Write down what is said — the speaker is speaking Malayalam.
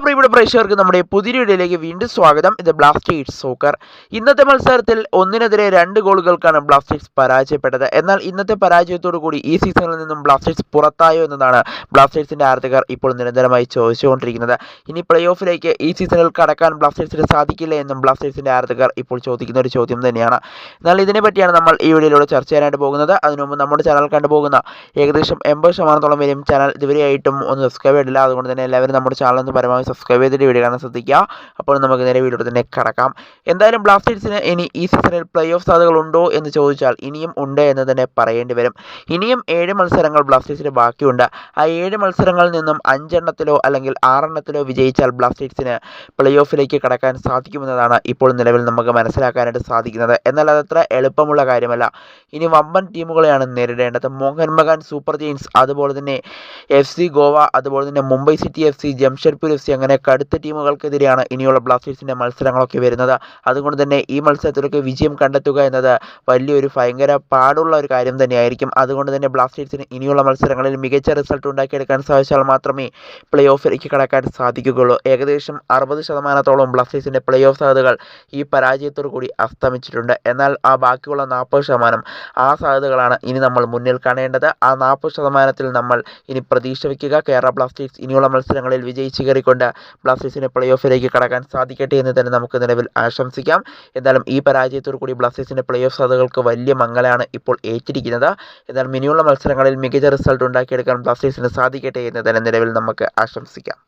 പ്രിയപ്പെട്ട പ്രേക്ഷകർക്ക് നമ്മുടെ പുതിയ വീഡിയോയിലേക്ക് വീണ്ടും സ്വാഗതം. ഇത് ബ്ലാസ്റ്റേഴ്സ് സോക്കർ. ഇന്നത്തെ മത്സരത്തിൽ 1-നെതിരെ 2 ഗോളുകൾക്കാണ് ബ്ലാസ്റ്റേഴ്സ് പരാജയപ്പെട്ടത്. എന്നാൽ ഇന്നത്തെ പരാജയത്തോടു കൂടി ഈ സീസണിൽ നിന്നും ബ്ലാസ്റ്റേഴ്സ് പുറത്തായോ എന്നതാണ് ബ്ലാസ്റ്റേഴ്സിന്റെ ആരാധകർ ഇപ്പോൾ നിരന്തരമായി ചോദിച്ചുകൊണ്ടിരിക്കുന്നത്. ഇനി പ്ലേ ഓഫിലേക്ക് ഈ സീസണിൽ കടക്കാൻ ബ്ലാസ്റ്റേഴ്സിന് സാധിക്കില്ല എന്നും ബ്ലാസ്റ്റേഴ്സിന്റെ ആരാധകർ ഇപ്പോൾ ചോദിക്കുന്ന ഒരു ചോദ്യം തന്നെയാണ്. എന്നാൽ ഇതിനെ പറ്റിയാണ് നമ്മൾ ഈ വീഡിയോയിലൂടെ ചർച്ച ചെയ്യാനായിട്ട് പോകുന്നത്. അതിനു മുമ്പ് നമ്മുടെ ചാനൽ കണ്ടുപോകുന്ന ഏകദേശം 80% വരെയും ചാനൽ ഇതുവരെയായിട്ടും ഒന്ന് സബ്സ്ക്രൈബ് ചെയ്തില്ല. അതുകൊണ്ട് തന്നെ എല്ലാവരും നമ്മുടെ ചാനൽ ഒന്ന് പരമാവധി സബ്സ്ക്രൈബ് ചെയ്തിട്ട് വീഡിയോ കാണാൻ ശ്രദ്ധിക്കുക. അപ്പോൾ നമുക്ക് നേരെ വീഡിയോ തന്നെ കടക്കാം. എന്തായാലും ബ്ലാസ്റ്റേഴ്സിന് ഇനി ഈ സീസണിൽ പ്ലേ ഓഫ് സാധ്യതകളുണ്ടോ എന്ന് ചോദിച്ചാൽ ഇനിയും ഉണ്ട് എന്ന് തന്നെ പറയേണ്ടി വരും. ഇനിയും 7 മത്സരങ്ങൾ ബ്ലാസ്റ്റേഴ്സിന് ബാക്കിയുണ്ട്. ആ 7 മത്സരങ്ങളിൽ നിന്നും 5 എണ്ണത്തിലോ അല്ലെങ്കിൽ 6 എണ്ണത്തിലോ വിജയിച്ചാൽ ബ്ലാസ്റ്റേഴ്സിന് പ്ലേ ഓഫിലേക്ക് കടക്കാൻ സാധിക്കുമെന്നതാണ് ഇപ്പോൾ നിലവിൽ നമുക്ക് മനസ്സിലാക്കാനായിട്ട് സാധിക്കുന്നത്. എന്നാൽ അതത്ര എളുപ്പമുള്ള കാര്യമല്ല. ഇനി വമ്പൻ ടീമുകളെയാണ് നേരിടേണ്ടത്. മോഹൻ ബഗാൻ സൂപ്പർ ജെയിൻസ്, അതുപോലെ തന്നെ FC ഗോവ, അതുപോലെ തന്നെ Mumbai city FC, Jamshedpur FC, അങ്ങനെ കടുത്ത ടീമുകൾക്കെതിരെയാണ് ഇനിയുള്ള ബ്ലാസ്റ്റേഴ്സിൻ്റെ മത്സരങ്ങളൊക്കെ വരുന്നത്. അതുകൊണ്ട് തന്നെ ഈ മത്സരത്തിലൊക്കെ വിജയം കണ്ടെത്തുക എന്നത് വലിയൊരു ഭയങ്കര പാടുള്ള ഒരു കാര്യം തന്നെയായിരിക്കും. അതുകൊണ്ട് തന്നെ ബ്ലാസ്റ്റേഴ്സിന് ഇനിയുള്ള മത്സരങ്ങളിൽ മികച്ച റിസൾട്ട് ഉണ്ടാക്കിയെടുക്കാൻ സാധിച്ചാൽ മാത്രമേ പ്ലേ ഓഫിലേക്ക് കടക്കാൻ സാധിക്കുകയുള്ളൂ. ഏകദേശം 60% ബ്ലാസ്റ്റേഴ്സിൻ്റെ പ്ലേ ഓഫ് സാധ്യതകൾ ഈ പരാജയത്തോടു കൂടി അസ്തമിച്ചിട്ടുണ്ട്. എന്നാൽ ആ ബാക്കിയുള്ള 40% ആ സാധ്യതകളാണ് ഇനി നമ്മൾ മുന്നിൽ കാണേണ്ടത്. ആ 40%-ൽ നമ്മൾ ഇനി പ്രതീക്ഷ വയ്ക്കുക. കേരള ബ്ലാസ്റ്റേഴ്സ് ഇനിയുള്ള മത്സരങ്ങളിൽ വിജയിച്ച് കയറിക്കൊണ്ട് ബ്ലാസ്റ്റേഴ്സിന് പ്ലേ ഓഫിലേക്ക് കടക്കാൻ സാധിക്കട്ടെ എന്ന് തന്നെ നമുക്ക് നിലവിൽ ആശംസിക്കാം. എന്തായാലും ഈ പരാജയത്തോടു കൂടി ബ്ലാസ്റ്റേഴ്സിൻ്റെ പ്ലേ ഓഫ് സാധ്യതകൾക്ക് വലിയ മങ്ങലാണ് ഇപ്പോൾ ഏറ്റിരിക്കുന്നത്. എന്നാൽ ഇനിയുള്ള മത്സരങ്ങളിൽ മികച്ച റിസൾട്ട് ഉണ്ടാക്കിയെടുക്കാൻ ബ്ലാസ്റ്റേഴ്സിന് സാധിക്കട്ടെ എന്ന് തന്നെ നിലവിൽ നമുക്ക് ആശംസിക്കാം.